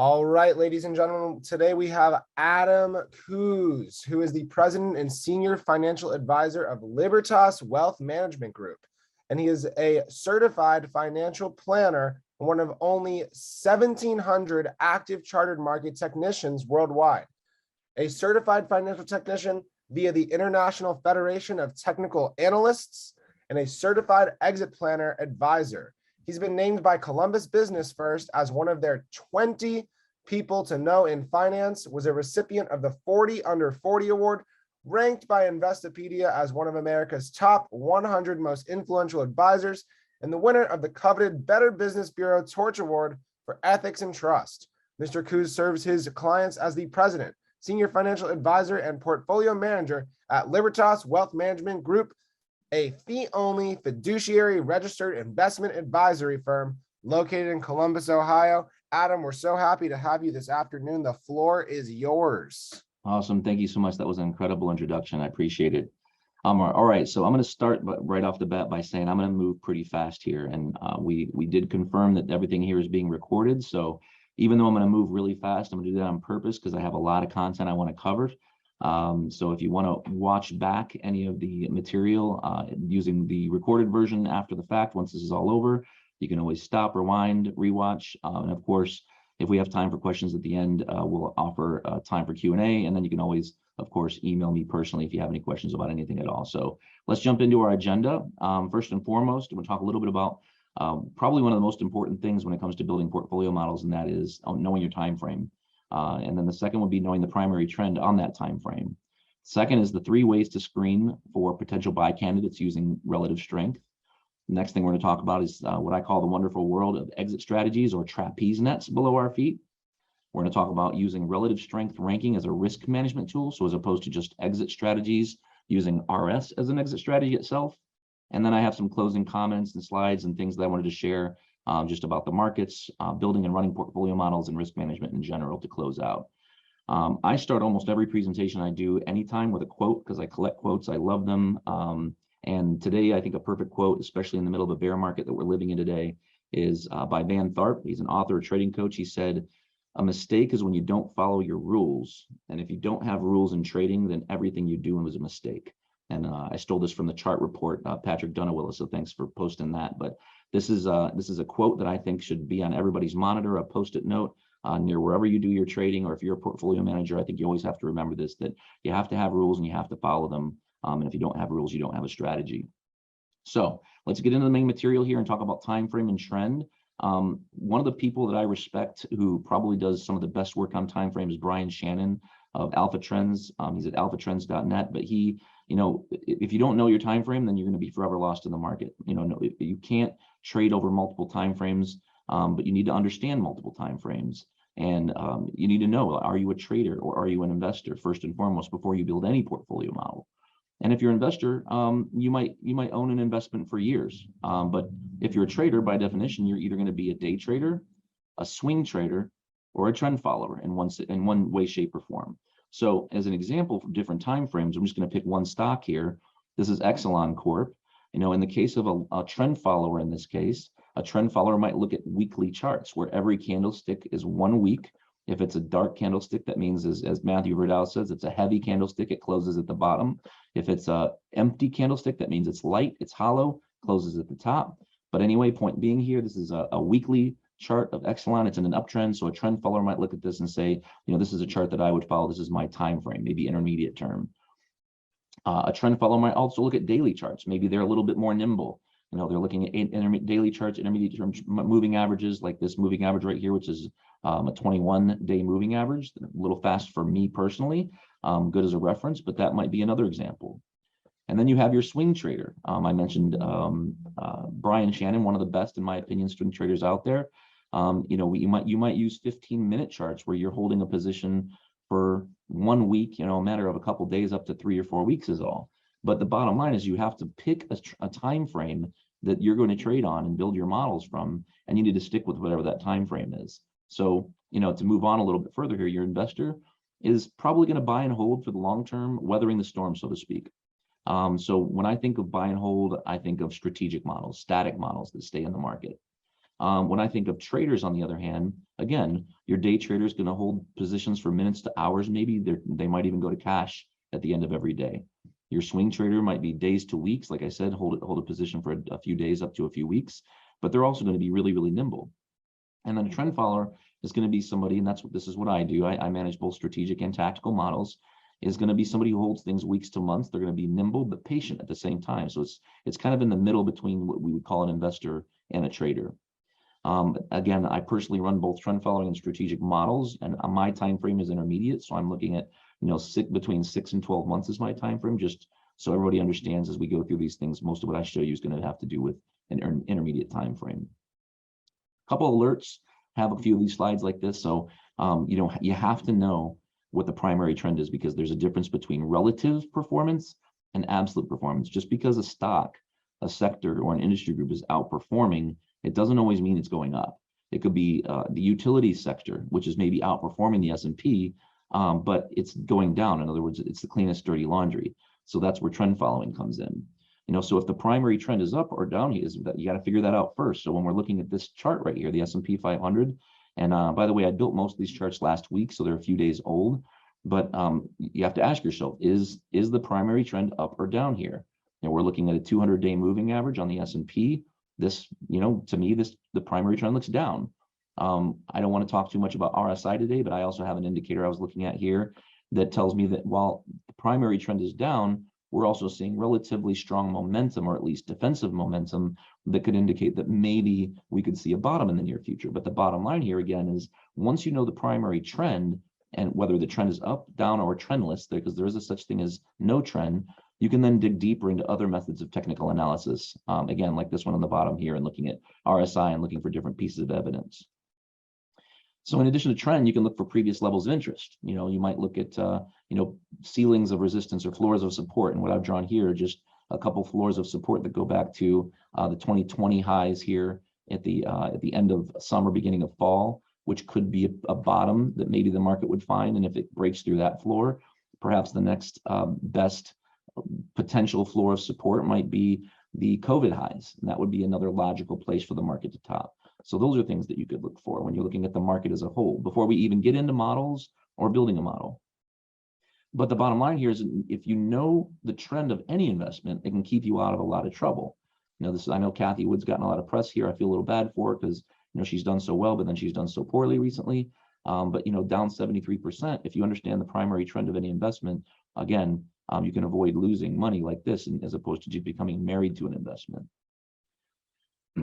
All right, ladies and gentlemen, today we have Adam Koós, who is the president and senior financial advisor of Libertas Wealth Management Group. And he is a certified financial planner and one of only 1,700 active chartered market technicians worldwide. A certified financial technician via the International Federation of Technical Analysts and a certified exit planner advisor. He's been named by Columbus Business First as one of their 20 people to know in finance, was a recipient of the 40 Under 40 Award, ranked by Investopedia as one of America's top 100 most influential advisors, and the winner of the coveted Better Business Bureau Torch Award for Ethics and Trust. Mr. Koós serves his clients as the president, senior financial advisor, and portfolio manager at Libertas Wealth Management Group, a fee-only fiduciary registered investment advisory firm located in Columbus, Ohio. Adam, we're so happy to have you this afternoon. The floor is yours. Awesome. Thank you so much. That was an incredible introduction. I appreciate it. All right. So I'm going to start right off the bat by saying I'm going to move pretty fast here. And we did confirm that everything here is being recorded. So even though I'm going to move really fast, I'm going to do that on purpose because I have a lot of content I want to cover. So if you want to watch back any of the material using the recorded version after the fact, once this is all over, you can always stop, rewind, rewatch. And of course, if we have time for questions at the end, we'll offer time for Q&A. And then you can always, of course, email me personally if you have any questions about anything at all. So let's jump into our agenda. First and foremost, we'll talk a little bit about probably one of the most important things when it comes to building portfolio models, and that is knowing your time frame. And then the second would be knowing the primary trend on that time frame. Second is the 3 ways to screen for potential buy candidates using relative strength. The next thing we're going to talk about is what I call the wonderful world of exit strategies or trapeze nets below our feet. We're going to talk about using relative strength ranking as a risk management tool, so as opposed to just exit strategies, using RS as an exit strategy itself. And then I have some closing comments and slides and things that I wanted to share just about the markets, building and running portfolio models, and risk management in general to close out. I start almost every presentation I do anytime with a quote because I collect quotes. I love them. And today, I think a perfect quote, especially in the middle of a bear market that we're living in today, is by Van Tharp. He's an author, a trading coach. He said, "A mistake is when you don't follow your rules. And if you don't have rules in trading, then everything you do was a mistake." And I stole this from the chart report, Patrick Dunawilla, so thanks for posting that. But this is a quote that I think should be on everybody's monitor, a post-it note near wherever you do your trading, or if you're a portfolio manager, I think you always have to remember this, that you have to have rules and you have to follow them. And if you don't have rules, you don't have a strategy. So let's get into the main material here and talk about time frame and trend. One of the people that I respect who probably does some of the best work on time frame is Brian Shannon of Alpha Trends. He's at alphatrends.net, but he, if you don't know your time frame, then you're going to be forever lost in the market. You can't trade over multiple time frames, but you need to understand multiple time frames. And you need to know, are you a trader or are you an investor first and foremost before you build any portfolio model? And if you're an investor, you might own an investment for years. But if you're a trader, by definition, you're either going to be a day trader, a swing trader, or a trend follower in one way, shape, or form. So as an example for different time frames, I'm just going to pick one stock here. This is Exelon Corp. In the case of a trend follower, in this case, a trend follower might look at weekly charts where every candlestick is 1 week. If it's a dark candlestick, that means, as Matthew Verdal says, it's a heavy candlestick, it closes at the bottom. If it's a empty candlestick, that means it's light, it's hollow, closes at the top. But anyway, point being here, this is a weekly chart of Exelon. It's in an uptrend, so a trend follower might look at this and say, this is a chart that I would follow. This is my time frame, maybe intermediate term. A trend follower might also look at daily charts. Maybe they're a little bit more nimble. They're looking at daily charts, intermediate term moving averages, like this moving average right here, which is a 21-day moving average. A little fast for me personally, good as a reference, but that might be another example. And then you have your swing trader. I mentioned Brian Shannon, one of the best, in my opinion, swing traders out there. You might use 15-minute charts where you're holding a position for 1 week, a matter of a couple days up to 3 or 4 weeks is all. But the bottom line is you have to pick a time frame that you're going to trade on and build your models from, and you need to stick with whatever that time frame is. So, to move on a little bit further here, your investor is probably going to buy and hold for the long term, weathering the storm, so to speak. So when I think of buy and hold, I think of strategic models, static models that stay in the market. When I think of traders, on the other hand, again, your day trader is going to hold positions for minutes to hours. Maybe they might even go to cash at the end of every day. Your swing trader might be days to weeks. Like I said, hold a position for a few days up to a few weeks, but they're also going to be really, really nimble. And then a trend follower is going to be somebody, and this is what I do. I manage both strategic and tactical models. Is going to be somebody who holds things weeks to months. They're going to be nimble but patient at the same time. So it's kind of in the middle between what we would call an investor and a trader. Again, I personally run both trend following and strategic models, and my time frame is intermediate. So I'm looking at, between 6 and 12 months is my time frame, just so everybody understands as we go through these things. Most of what I show you is going to have to do with an intermediate time frame. A couple of alerts, have a few of these slides like this. So you have to know what the primary trend is, because there's a difference between relative performance and absolute performance. Just because a stock, a sector, or an industry group is outperforming, it doesn't always mean it's going up. It could be the utility sector, which is maybe outperforming the S&P, but it's going down. In other words, it's the cleanest dirty laundry. So that's where trend following comes in. So if the primary trend is up or down, you got to figure that out first. So when we're looking at this chart right here, the S&P 500, and by the way, I built most of these charts last week, so they're a few days old. But you have to ask yourself, is the primary trend up or down here? We're looking at a 200-day moving average on the S&P. This, to me, the primary trend looks down. I don't want to talk too much about RSI today, but I also have an indicator I was looking at here that tells me that while the primary trend is down, we're also seeing relatively strong momentum, or at least defensive momentum, that could indicate that maybe we could see a bottom in the near future. But the bottom line here, again, is once you know the primary trend, and whether the trend is up, down, or trendless, because there is a such thing as no trend, you can then dig deeper into other methods of technical analysis. Again, like this one on the bottom here, and looking at RSI and looking for different pieces of evidence. So in addition to trend, you can look for previous levels of interest. You might look at, ceilings of resistance or floors of support. And what I've drawn here are just a couple floors of support that go back to the 2020 highs here at the end of summer, beginning of fall, which could be a bottom that maybe the market would find. And if it breaks through that floor, perhaps the next best potential floor of support might be the COVID highs. And that would be another logical place for the market to top. So those are things that you could look for when you're looking at the market as a whole, before we even get into models or building a model. But the bottom line here is, if you know the trend of any investment, it can keep you out of a lot of trouble. I know Kathy Wood's gotten a lot of press here. I feel a little bad for her because she's done so well, but then she's done so poorly recently. But down 73%. If you understand the primary trend of any investment, again, you can avoid losing money like this, as opposed to just becoming married to an investment.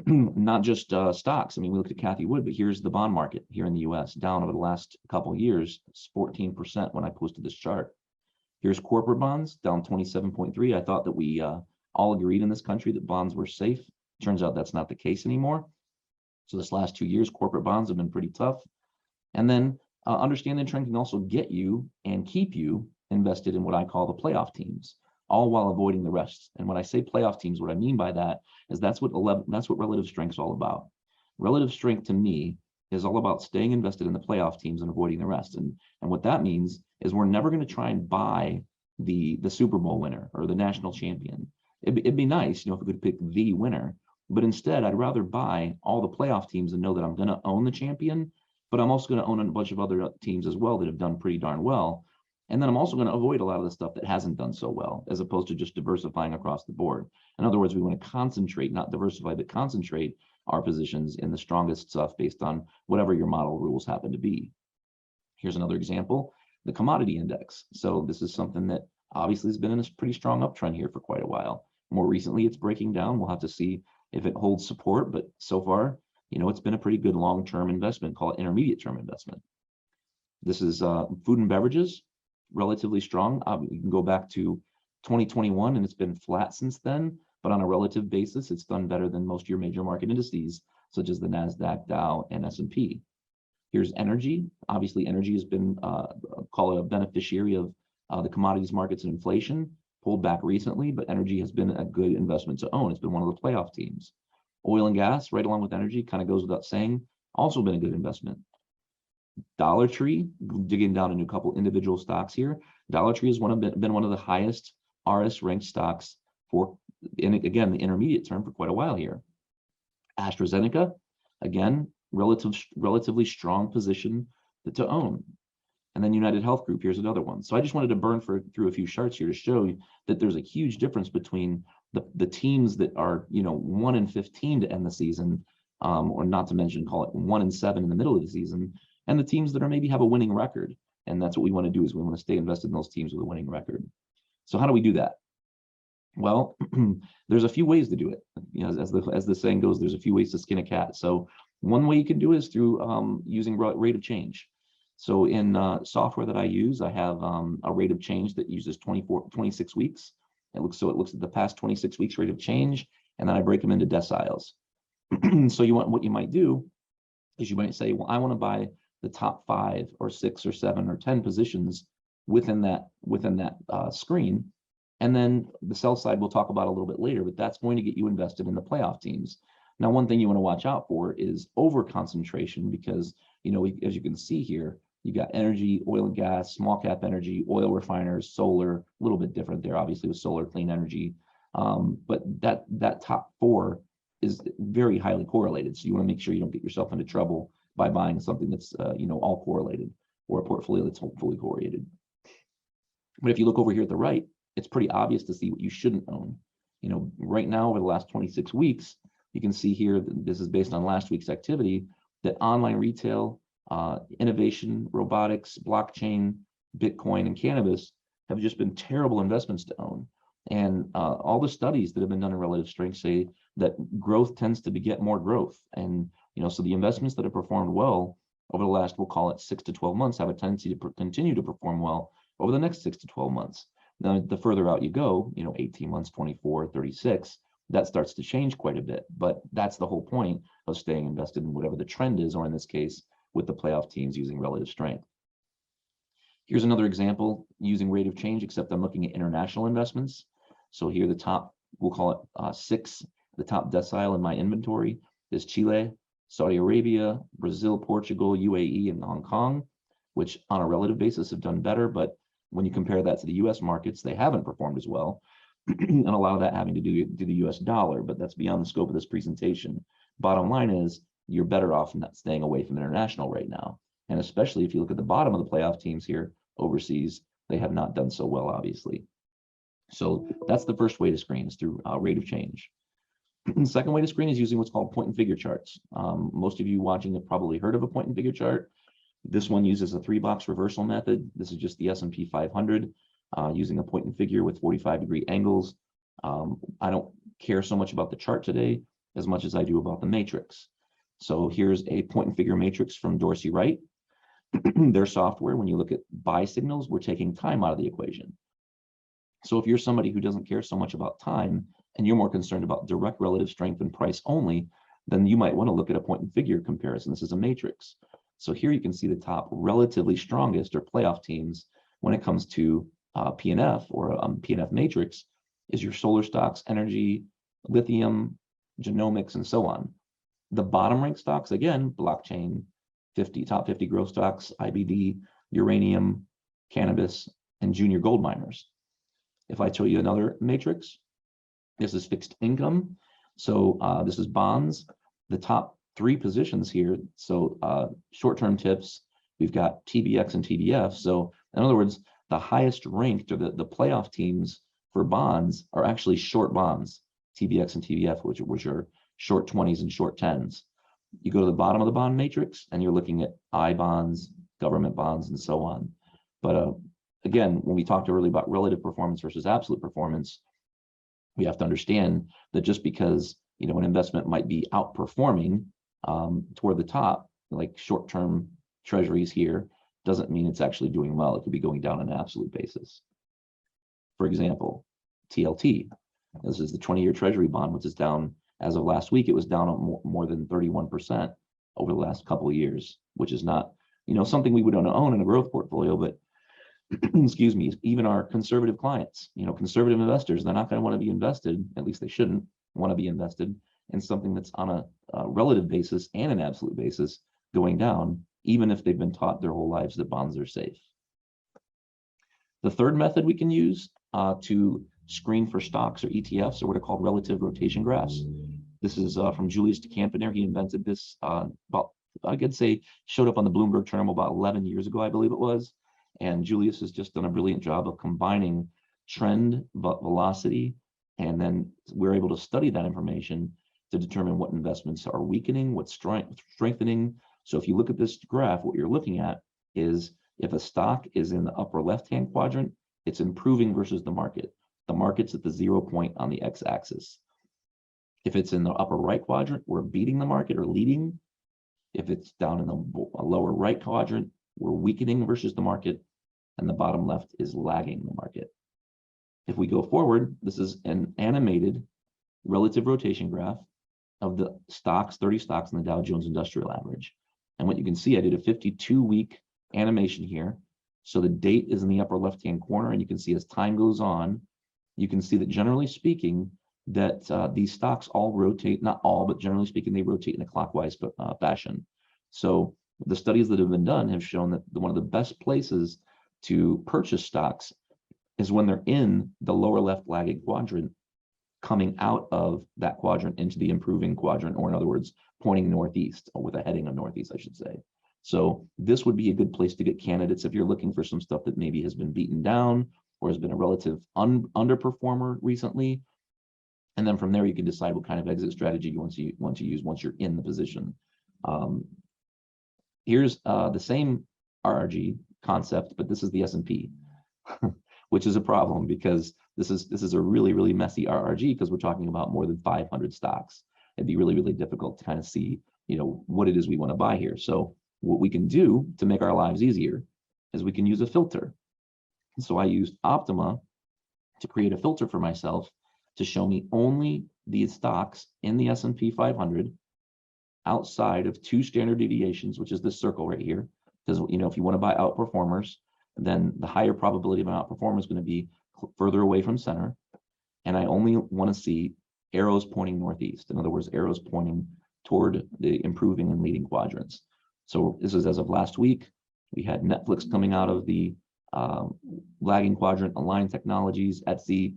Not just stocks. We looked at Kathy Wood, but here's the bond market here in the US, down over the last couple of years, 14% when I posted this chart. Here's corporate bonds, down 27.3. I thought that we all agreed in this country that bonds were safe. Turns out that's not the case anymore. So this last 2 years, corporate bonds have been pretty tough. And then understanding the trend can also get you and keep you invested in what I call the playoff teams, all while avoiding the rest. And when I say playoff teams, what I mean by that is that's what relative strength is all about. Relative strength to me is all about staying invested in the playoff teams and avoiding the rest. And what that means is we're never going to try and buy the Super Bowl winner or the national champion. It'd be nice, if we could pick the winner, but instead I'd rather buy all the playoff teams and know that I'm going to own the champion, but I'm also going to own a bunch of other teams as well that have done pretty darn well. And then I'm also going to avoid a lot of the stuff that hasn't done so well, as opposed to just diversifying across the board. In other words, we want to concentrate, not diversify, but concentrate our positions in the strongest stuff based on whatever your model rules happen to be. Here's another example, the commodity index. So this is something that obviously has been in a pretty strong uptrend here for quite a while. More recently, it's breaking down. We'll have to see if it holds support, but so far, it's been a pretty good long-term investment, call it intermediate-term investment. This is food and beverages, relatively strong. You can go back to 2021 and it's been flat since then, but on a relative basis, it's done better than most of your major market indices, such as the NASDAQ, Dow, and S&P. Here's energy. Obviously, energy has been, call it a beneficiary of the commodities markets and inflation, pulled back recently, but energy has been a good investment to own. It's been one of the playoff teams. Oil and gas, right along with energy, kind of goes without saying, also been a good investment. Dollar Tree, digging down into a couple individual stocks here. Dollar Tree has been one of the highest RS ranked stocks for, and again, the intermediate term for quite a while here. AstraZeneca, Again, relatively strong position to own. And then United Health Group, here's another one. So I just wanted to burn through a few charts here to show you that there's a huge difference between the teams that are, 1-15 to end the season, or not to mention call it 1-7 in the middle of the season, and the teams that are maybe have a winning record. And that's what we want to do, is we want to stay invested in those teams with a winning record. So how do we do that? Well, there's a few ways to do it. As the saying goes, there's a few ways to skin a cat. So one way you can do it is through using rate of change. So in software that I use, I have a rate of change that uses 26 weeks. It looks at the past 26 weeks rate of change, and then I break them into deciles. So what you might do is you might say, well, I want to buy the top 5 or 6 or 7 or 10 positions within that screen. And then the sell side we'll talk about a little bit later, but that's going to get you invested in the playoff teams. Now, one thing you want to watch out for is over concentration, because, as you can see here, you got energy, oil and gas, small cap energy, oil refiners, solar, a little bit different there, obviously, with solar, clean energy. But that top 4 is very highly correlated. So you want to make sure you don't get yourself into trouble by buying something that's, all correlated, or a portfolio that's fully correlated. But if you look over here at the right, it's pretty obvious to see what you shouldn't own. Right now, over the last 26 weeks, you can see here that this is based on last week's activity, that online retail, innovation, robotics, blockchain, Bitcoin, and cannabis have just been terrible investments to own. And all the studies that have been done in relative strength say that growth tends to beget more growth. And, so the investments that have performed well over the last, we'll call it 6 to 12 months, have a tendency to continue to perform well over the next 6 to 12 months. Now, the further out you go, 18 months, 24, 36, that starts to change quite a bit. But that's the whole point of staying invested in whatever the trend is, or in this case, with the playoff teams using relative strength. Here's another example using rate of change, except I'm looking at international investments. So here the top, we'll call it 6, the top decile in my inventory is Chile, Saudi Arabia, Brazil, Portugal, UAE, and Hong Kong, which on a relative basis have done better. But when you compare that to the US markets, they haven't performed as well. And a lot of that having to do with the US dollar, but that's beyond the scope of this presentation. Bottom line is, you're better off not staying away from international right now. And especially if you look at the bottom of the playoff teams here overseas, they have not done so well, obviously. So that's the first way to screen, is through rate of change. The second way to screen is using what's called point and figure charts. Most of you watching have probably heard of a point and figure chart. This one uses a 3-box reversal method. This is just the S&P 500 using a point and figure with 45-degree angles. I don't care so much about the chart today as much as I do about the matrix. So here's a point and figure matrix from Dorsey Wright. Their software, when you look at buy signals, we're taking time out of the equation. So if you're somebody who doesn't care so much about time, and you're more concerned about direct relative strength and price only, then you might want to look at a point and figure comparison. This is a matrix. So here you can see the top relatively strongest, or playoff teams, when it comes to PnF, or PnF Matrix, is your solar stocks, energy, lithium, genomics, and so on. The bottom ranked stocks, again, blockchain, top 50 growth stocks, IBD, uranium, cannabis, and junior gold miners. If I show you another matrix, this is fixed income. So this is bonds. The top 3 positions here. So short-term tips, we've got TBX and TBF. So in other words, the highest ranked, or the playoff teams for bonds, are actually short bonds, TBX and TBF, which are short 20s and short 10s. You go to the bottom of the bond matrix and you're looking at I bonds, government bonds, and so on. But again, when we talked earlier about relative performance versus absolute performance, we have to understand that just because an investment might be outperforming toward the top, like short-term treasuries here, doesn't mean it's actually doing well. It could be going down on an absolute basis. For example, TLT. This is the 20-year treasury bond, which is down, as of last week, it was down more than 31% over the last couple of years, which is not, something we would own in a growth portfolio, but excuse me, even our conservative clients, conservative investors, they're not going to want to be invested, at least they shouldn't want to be invested in something that's on a relative basis and an absolute basis going down, even if they've been taught their whole lives that bonds are safe. The third method we can use to screen for stocks or ETFs are what are called relative rotation graphs. This is from Julius de Campenaere. He invented this about, I could say, showed up on the Bloomberg terminal about 11 years ago, I believe it was. And Julius has just done a brilliant job of combining trend, velocity, and then we're able to study that information to determine what investments are weakening, what's strengthening. So if you look at this graph, what you're looking at is if a stock is in the upper left-hand quadrant, it's improving versus the market. The market's at the 0 point on the x-axis. If it's in the upper right quadrant, we're beating the market or leading. If it's down in the lower right quadrant, we're weakening versus the market, and the bottom left is lagging the market. If we go forward, this is an animated relative rotation graph of the stocks, 30 stocks in the Dow Jones Industrial Average. And what you can see, I did a 52-week animation here. So the date is in the upper left-hand corner, and you can see as time goes on, you can see that generally speaking, that these stocks all rotate, not all, but generally speaking, they rotate in a clockwise fashion. So the studies that have been done have shown that one of the best places to purchase stocks is when they're in the lower left lagging quadrant, coming out of that quadrant into the improving quadrant, or in other words, pointing northeast, or with a heading of northeast, I should say. So this would be a good place to get candidates if you're looking for some stuff that maybe has been beaten down or has been a relative underperformer recently. And then from there, you can decide what kind of exit strategy you want to use once you're in the position. Here's the same RRG concept, but this is the S&P, which is a problem because this is a really, really messy RRG because we're talking about more than 500 stocks. It'd be really, really difficult to kind of see, what it is we want to buy here. So what we can do to make our lives easier is we can use a filter. So I used Optima to create a filter for myself to show me only the stocks in the S&P 500 outside of 2 standard deviations, which is this circle right here. Because, if you want to buy outperformers, then the higher probability of an outperformer is going to be further away from center. And I only want to see arrows pointing northeast. In other words, arrows pointing toward the improving and leading quadrants. So this is as of last week. We had Netflix coming out of the lagging quadrant, Align Technologies, Etsy.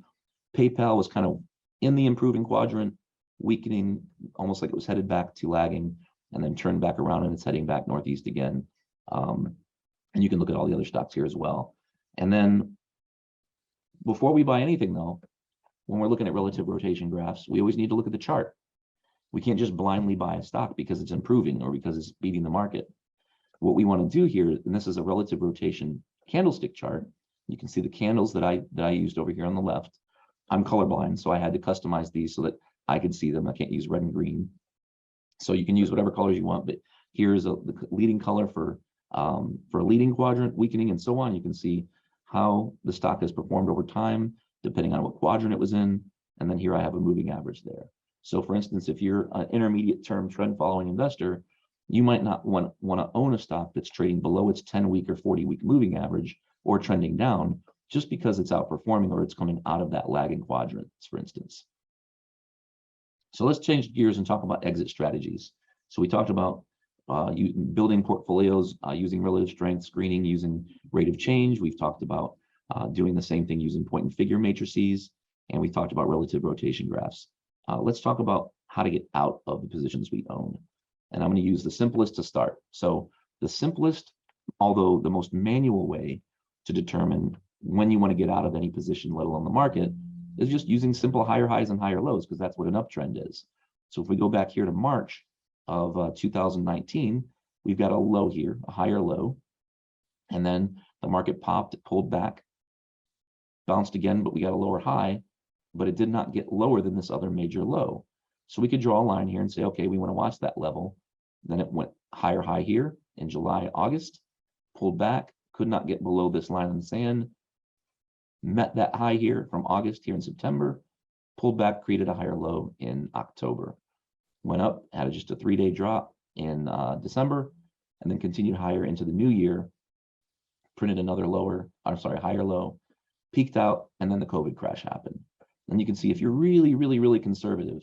PayPal was kind of in the improving quadrant, weakening, almost like it was headed back to lagging, and then turned back around and it's heading back northeast again. And you can look at all the other stocks here as well. And then before we buy anything though, when we're looking at relative rotation graphs, we always need to look at the chart. We can't just blindly buy a stock because it's improving or because it's beating the market. What we want to do here, and this is a relative rotation candlestick chart. You can see the candles that I used over here on the left. I'm colorblind, so I had to customize these so that I could see them. I can't use red and green. So you can use whatever colors you want, but here's the leading color for a leading quadrant, weakening, and so on. You can see how the stock has performed over time, depending on what quadrant it was in. And then here I have a moving average there. So for instance, if you're an intermediate term trend following investor, you might not want to own a stock that's trading below its 10-week or 40-week moving average or trending down just because it's outperforming or it's coming out of that lagging quadrant, for instance. So let's change gears and talk about exit strategies. So we talked about building portfolios using relative strength, screening using rate of change. We've talked about doing the same thing using point and figure matrices, and we talked about relative rotation graphs. Let's talk about how to get out of the positions we own. And I'm going to use the simplest to start. So the simplest, although the most manual way to determine when you want to get out of any position, let alone the market, is just using simple higher highs and higher lows, because that's what an uptrend is. So if we go back here to March of 2019, we've got a low here, a higher low, and then the market popped, it pulled back, bounced again, but we got a lower high, but it did not get lower than this other major low. So we could draw a line here and say, okay, we want to watch that level. Then it went higher high here in July, August, pulled back, could not get below this line in the sand, met that high here from August here in September, pulled back, created a higher low in October, went up, had just a 3-day drop in December, and then continued higher into the new year, printed another higher low, peaked out, and then the COVID crash happened. And you can see if you're really, really, really conservative,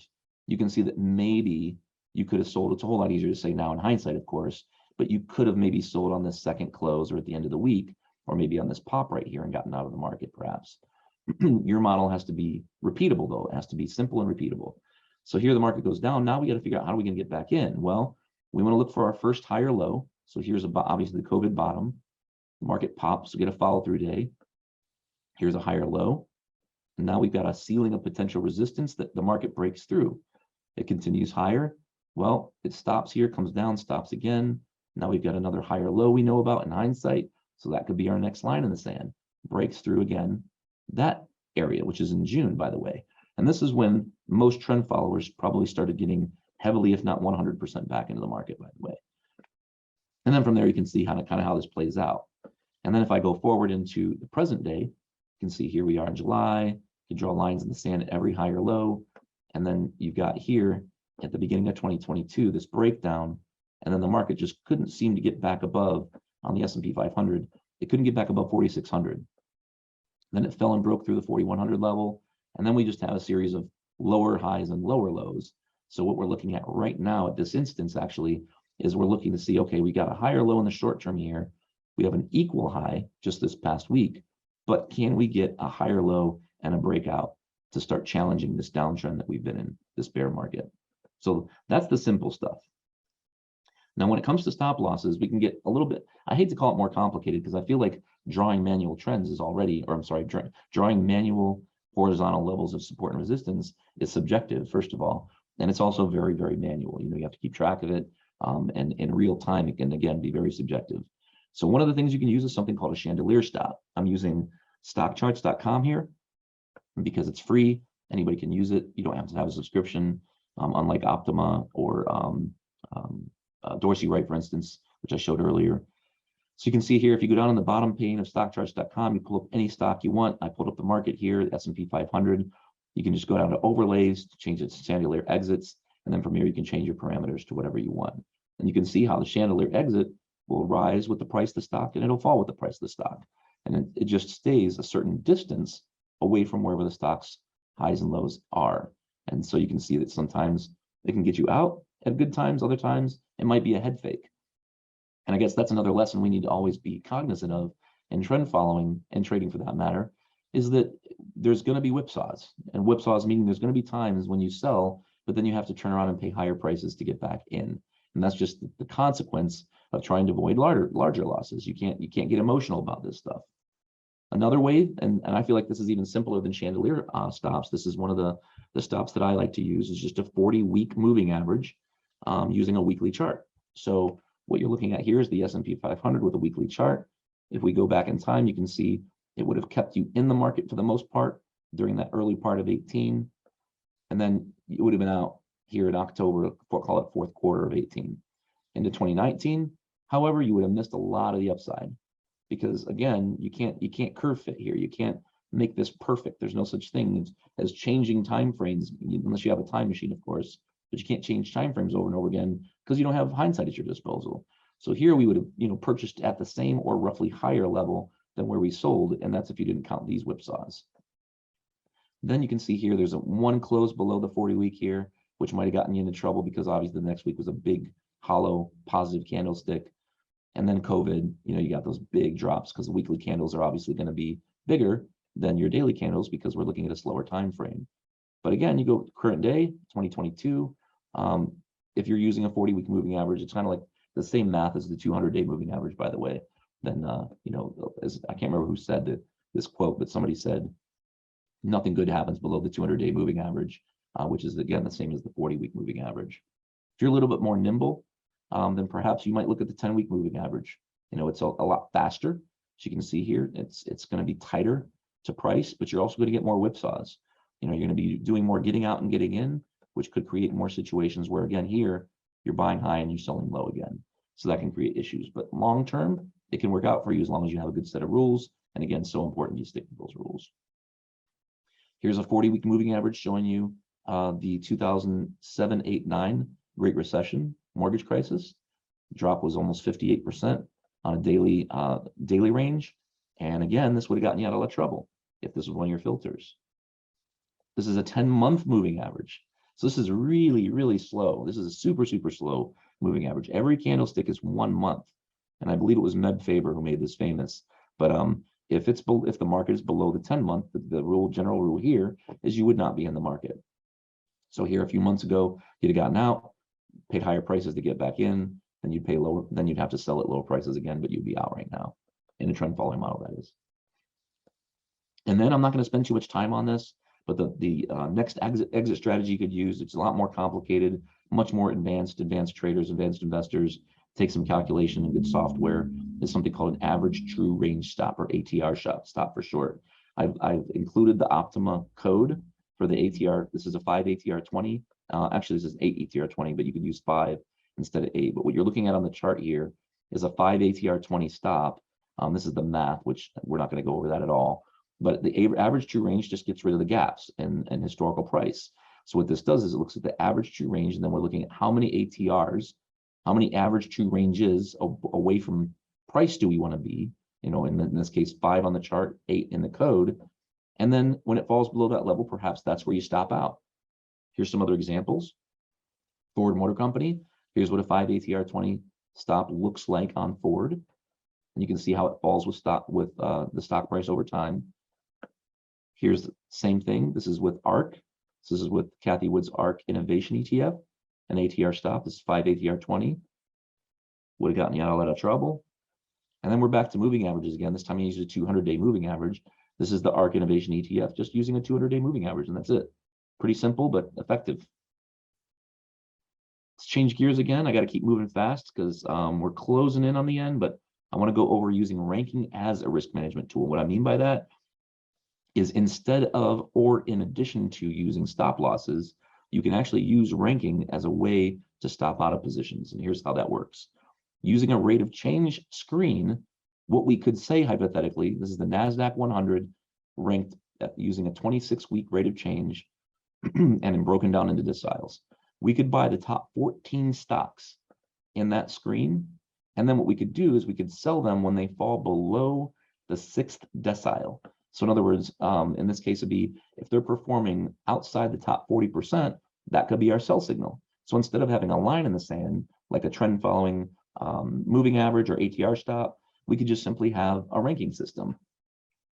you can see that maybe you could have sold. It's a whole lot easier to say now in hindsight, of course, but you could have maybe sold on this second close or at the end of the week, or maybe on this pop right here and gotten out of the market perhaps. Your model has to be repeatable though. It has to be simple and repeatable. So here the market goes down. Now we got to figure out how are we going to get back in? Well, we want to look for our first higher low. So here's obviously the COVID bottom. The market pops, we get a follow through day. Here's a higher low. And now we've got a ceiling of potential resistance that the market breaks through. It continues higher. Well, it stops here, comes down, stops again. Now we've got another higher low we know about in hindsight. So that could be our next line in the sand. Breaks through again that area, which is in June, by the way. And this is when most trend followers probably started getting heavily, if not 100% back into the market, by the way. And then from there, you can see kind of how this plays out. And then if I go forward into the present day, you can see here we are in July. You can draw lines in the sand at every higher low. And then you've got here at the beginning of 2022, this breakdown. And then the market just couldn't seem to get back above on the S&P 500. It couldn't get back above 4,600. Then it fell and broke through the 4,100 level. And then we just have a series of lower highs and lower lows. So what we're looking at right now at this instance actually is we're looking to see, okay, we got a higher low in the short term here. We have an equal high just this past week, but can we get a higher low and a breakout to start challenging this downtrend that we've been in, this bear market? So that's the simple stuff. Now, when it comes to stop losses, we can get a little bit, I hate to call it more complicated because I feel like drawing manual trends is already, or I'm sorry, drawing manual horizontal levels of support and resistance is subjective, first of all. And it's also very, very manual. You know, you have to keep track of it. And in real time, it can, again, be very subjective. So one of the things you can use is something called a Chandelier Stop. I'm using stockcharts.com here because it's free. Anybody can use it. You don't have to have a subscription, unlike Optima or Dorsey Wright, for instance, which I showed earlier. So you can see here, if you go down on the bottom pane of stockcharts.com, you pull up any stock you want. I pulled up the market here, the S&P 500. You can just go down to overlays, change it to chandelier exits, and then from here you can change your parameters to whatever you want. And you can see how the chandelier exit will rise with the price of the stock and it'll fall with the price of the stock. And it just stays a certain distance away from wherever the stock's highs and lows are. And so you can see that sometimes it can get you out at good times, other times it might be a head fake. And I guess that's another lesson we need to always be cognizant of in trend following and trading for that matter, is that there's going to be whipsaws. And whipsaws meaning there's going to be times when you sell, but then you have to turn around and pay higher prices to get back in. And that's just the consequence of trying to avoid larger losses. You can't get emotional about this stuff. Another way, and I feel like this is even simpler than Chandelier stops. This is one of the stops that I like to use, is just a 40-week moving average using a weekly chart. So what you're looking at here is the S&P 500 with a weekly chart. If we go back in time, you can see it would have kept you in the market for the most part during that early part of 18. And then it would have been out here in October, call it fourth quarter of 18. Into 2019, however, you would have missed a lot of the upside because again, you can't curve fit here. You can't make this perfect. There's no such thing as changing time frames, unless you have a time machine, of course, but you can't change time frames over and over again because you don't have hindsight at your disposal. So here we would have, purchased at the same or roughly higher level than where we sold, and that's if you didn't count these whipsaws. Then you can see here there's one close below the 40-week here, which might have gotten you into trouble because obviously the next week was a big hollow positive candlestick. And then COVID, you got those big drops because the weekly candles are obviously going to be bigger than your daily candles because we're looking at a slower time frame. But again, you go current day, 2022. If you're using a 40-week moving average, it's kind of like the same math as the 200-day moving average, by the way. Then, as I can't remember who said this quote, but somebody said, nothing good happens below the 200-day moving average, which is, again, the same as the 40-week moving average. If you're a little bit more nimble, then perhaps you might look at the 10-week moving average. It's a lot faster. As you can see here, it's going to be tighter to price, but you're also going to get more whipsaws. You're going to be doing more getting out and getting in, which could create more situations where, again, here, you're buying high and you're selling low again. So that can create issues. But long-term, it can work out for you as long as you have a good set of rules. And again, so important you stick to those rules. Here's a 40-week moving average showing you the 2007, 8, 9 Great Recession mortgage crisis. Drop was almost 58% on a daily range. And again, this would have gotten you out of a lot of trouble if this was one of your filters. This is a 10-month moving average. So this is really, really slow. This is a super, super slow moving average. Every candlestick is 1 month. And I believe it was Meb Faber who made this famous. But if the market is below the 10-month, the general rule here is you would not be in the market. So here a few months ago, you'd have gotten out, paid higher prices to get back in, then you'd pay lower, then you'd have to sell at lower prices again, but you'd be out right now in a trend following model, that is. And then I'm not going to spend too much time on this, but the next exit strategy you could use, it's a lot more complicated, much more advanced traders, advanced investors, take some calculation and good software, is something called an average true range stop, or ATR stop for short. I've included the Optima code for the ATR. This is a 5 ATR 20. Actually, this is 8 ATR 20, but you could use 5 instead of 8. But what you're looking at on the chart here is a 5 ATR 20 stop. This is the math, which we're not going to go over that at all. But the average true range just gets rid of the gaps in historical price. So what this does is it looks at the average true range, and then we're looking at how many ATRs, how many average true ranges away from price do we want to be, in this case, 5 on the chart, 8 in the code. And then when it falls below that level, perhaps that's where you stop out. Here's some other examples. Ford Motor Company. Here's what a 5 ATR 20 stop looks like on Ford. And you can see how it falls with the stock price over time. Here's the same thing. This is with ARK. This is with Kathy Wood's ARK Innovation ETF, an ATR stop. This is 5 ATR 20. Would have gotten you out of a lot of trouble. And then we're back to moving averages again. This time I used a 200-day moving average. This is the ARK Innovation ETF, just using a 200-day moving average, and that's it. Pretty simple, but effective. Let's change gears again. I got to keep moving fast because we're closing in on the end, but I want to go over using ranking as a risk management tool. What I mean by that is instead of or in addition to using stop losses, you can actually use ranking as a way to stop out of positions. And here's how that works. Using a rate of change screen, what we could say hypothetically, this is the NASDAQ 100 ranked using a 26-week rate of change and then broken down into deciles. We could buy the top 14 stocks in that screen. And then what we could do is we could sell them when they fall below the 6th decile. So in other words, in this case, it'd be if they're performing outside the top 40%, that could be our sell signal. So instead of having a line in the sand, like a trend following moving average or ATR stop, we could just simply have a ranking system.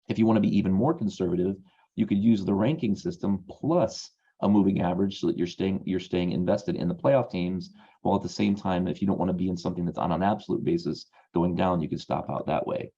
If you want to be even more conservative, you could use the ranking system plus a moving average so that you're staying invested in the playoff teams, while at the same time, if you don't want to be in something that's on an absolute basis going down, you could stop out that way.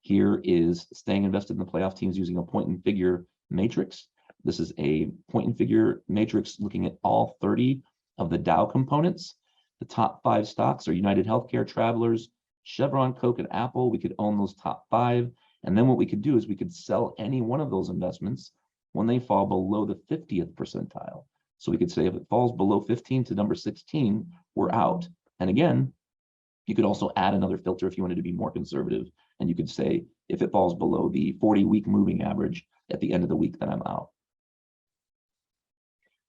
Here is staying invested in the playoff teams using a point and figure matrix. This is a point and figure matrix looking at all 30 of the Dow components. The top 5 stocks are United Healthcare, Travelers, Chevron, Coke, and Apple. We could own those top 5. And then what we could do is we could sell any one of those investments when they fall below the 50th percentile. So we could say if it falls below 15 to number 16, we're out. And again, you could also add another filter if you wanted to be more conservative. And you could say, if it falls below the 40-week moving average at the end of the week, then I'm out.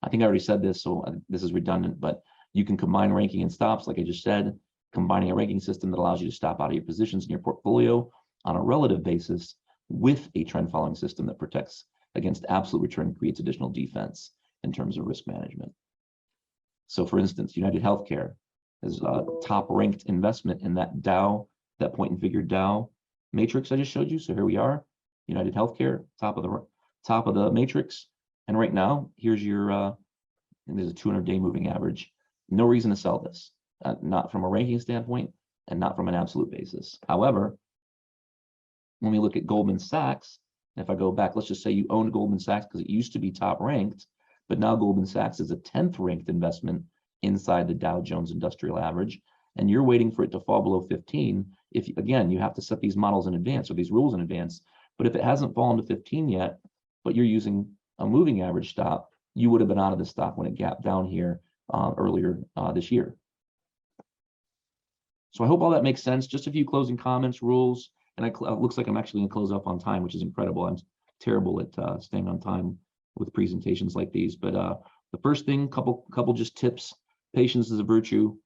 I think I already said this, so this is redundant, but you can combine ranking and stops, like I just said, combining a ranking system that allows you to stop out of your positions in your portfolio on a relative basis with a trend following system that protects against absolute return and creates additional defense in terms of risk management. So for instance, United Healthcare is a top ranked investment in that Dow, that point and figure Dow matrix I just showed you. So here we are, United Healthcare, top of the matrix. And right now, here's your, and there's a 200-day moving average. No reason to sell this, not from a ranking standpoint and not from an absolute basis. However, when we look at Goldman Sachs, if I go back, let's just say you owned Goldman Sachs because it used to be top ranked, but now Goldman Sachs is a 10th ranked investment inside the Dow Jones Industrial Average, and you're waiting for it to fall below 15. If again, you have to set these models in advance or these rules in advance, but if it hasn't fallen to 15 yet, but you're using a moving average stop, you would have been out of the stock when it gapped down here earlier this year. So I hope all that makes sense. Just a few closing comments, rules, and it looks like I'm actually going to close up on time, which is incredible. I'm terrible at staying on time with presentations like these. But the first thing, couple just tips. Patience is a virtue.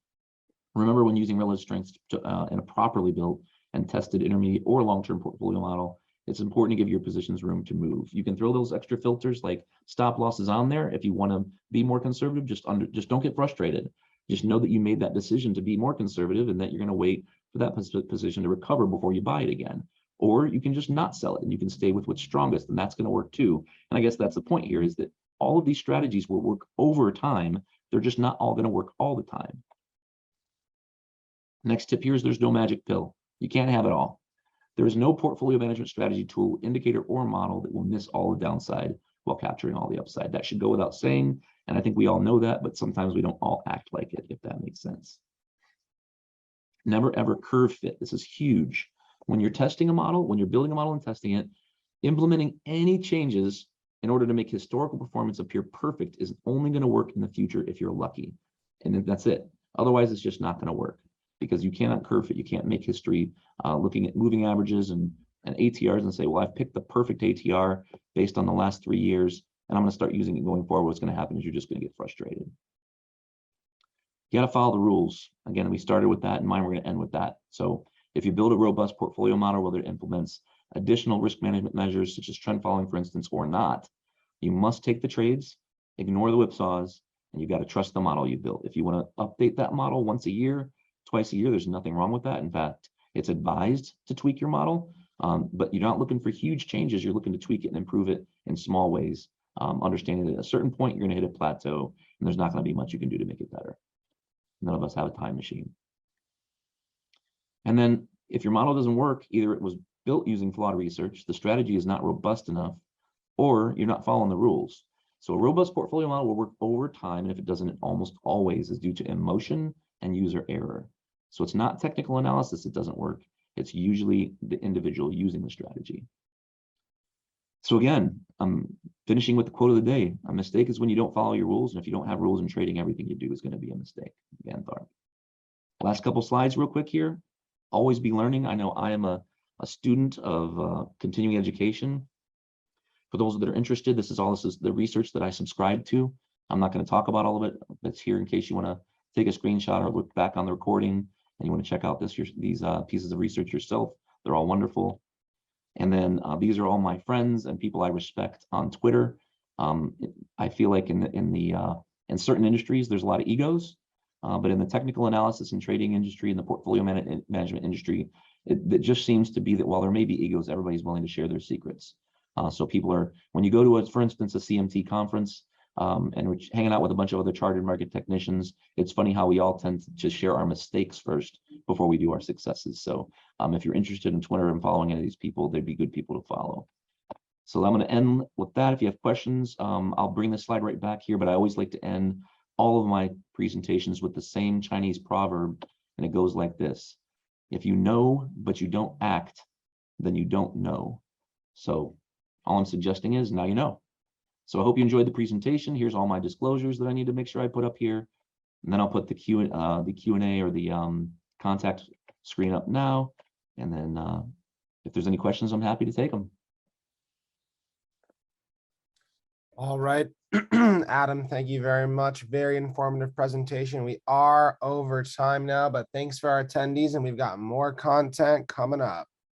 Remember, when using relative strengths in a properly built and tested intermediate or long-term portfolio model, it's important to give your positions room to move. You can throw those extra filters like stop losses on there if you want to be more conservative. Just don't get frustrated. Just know that you made that decision to be more conservative and that you're going to wait for that position to recover before you buy it again. Or you can just not sell it and you can stay with what's strongest, and that's going to work too. And I guess that's the point here, is that all of these strategies will work over time. They're just not all going to work all the time. Next tip here is there's no magic pill. You can't have it all. There is no portfolio management strategy, tool, indicator, or model that will miss all the downside while capturing all the upside. That should go without saying. And I think we all know that, but sometimes we don't all act like it, if that makes sense. Never ever curve fit. This is huge. When you're testing a model, when you're building a model and testing it, implementing any changes in order to make historical performance appear perfect is only going to work in the future if you're lucky. And that's it. Otherwise, it's just not going to work, because you cannot curve fit. You can't make history looking at moving averages and ATRs and say, well, I've picked the perfect ATR based on the last 3 years, and I'm going to start using it going forward. What's going to happen is you're just going to get frustrated. You got to follow the rules. Again, we started with that in mind. We're going to end with that. So if you build a robust portfolio model, whether it implements additional risk management measures such as trend following, for instance, or not, you must take the trades, ignore the whipsaws, and you got to trust the model you built. If you want to update that model once a year, twice a year, there's nothing wrong with that. In fact, it's advised to tweak your model, but you're not looking for huge changes. You're looking to tweak it and improve it in small ways, understanding that at a certain point, you're going to hit a plateau, and there's not going to be much you can do to make it better. None of us have a time machine. And then if your model doesn't work, either it was built using flawed research, the strategy is not robust enough, or you're not following the rules. So a robust portfolio model will work over time, and if it doesn't, it almost always is due to emotion and user error. So it's not technical analysis that doesn't work. It's usually the individual using the strategy. So again, I'm finishing with the quote of the day. A mistake is when you don't follow your rules, and if you don't have rules in trading, everything you do is going to be a mistake. Van Tharp. Last couple slides real quick here. Always be learning. I know I am a student of continuing education. For those that are interested, this is the research that I subscribe to. I'm not going to talk about all of it. It's here in case you want to take a screenshot or look back on the recording and you want to check out these pieces of research yourself. They're all wonderful. And then these are all my friends and people I respect on Twitter. I feel like in certain industries, there's a lot of egos, but in the technical analysis and trading industry and the portfolio management industry, it just seems to be that while there may be egos, everybody's willing to share their secrets. So people are, when you go to, for instance, a CMT conference, and we're hanging out with a bunch of other chartered market technicians, it's funny how we all tend to just share our mistakes first before we do our successes. So if you're interested in Twitter and following any of these people, they'd be good people to follow. So I'm going to end with that. If you have questions, I'll bring the slide right back here, but I always like to end all of my presentations with the same Chinese proverb, and it goes like this: if you know, but you don't act, then you don't know. So all I'm suggesting is now you know. So I hope you enjoyed the presentation. Here's all my disclosures that I need to make sure I put up here. And then I'll put the Q&A or the contact screen up now. And then if there's any questions, I'm happy to take them. All right, Adam, thank you very much. Very informative presentation. We are over time now, but thanks for our attendees, and we've got more content coming up.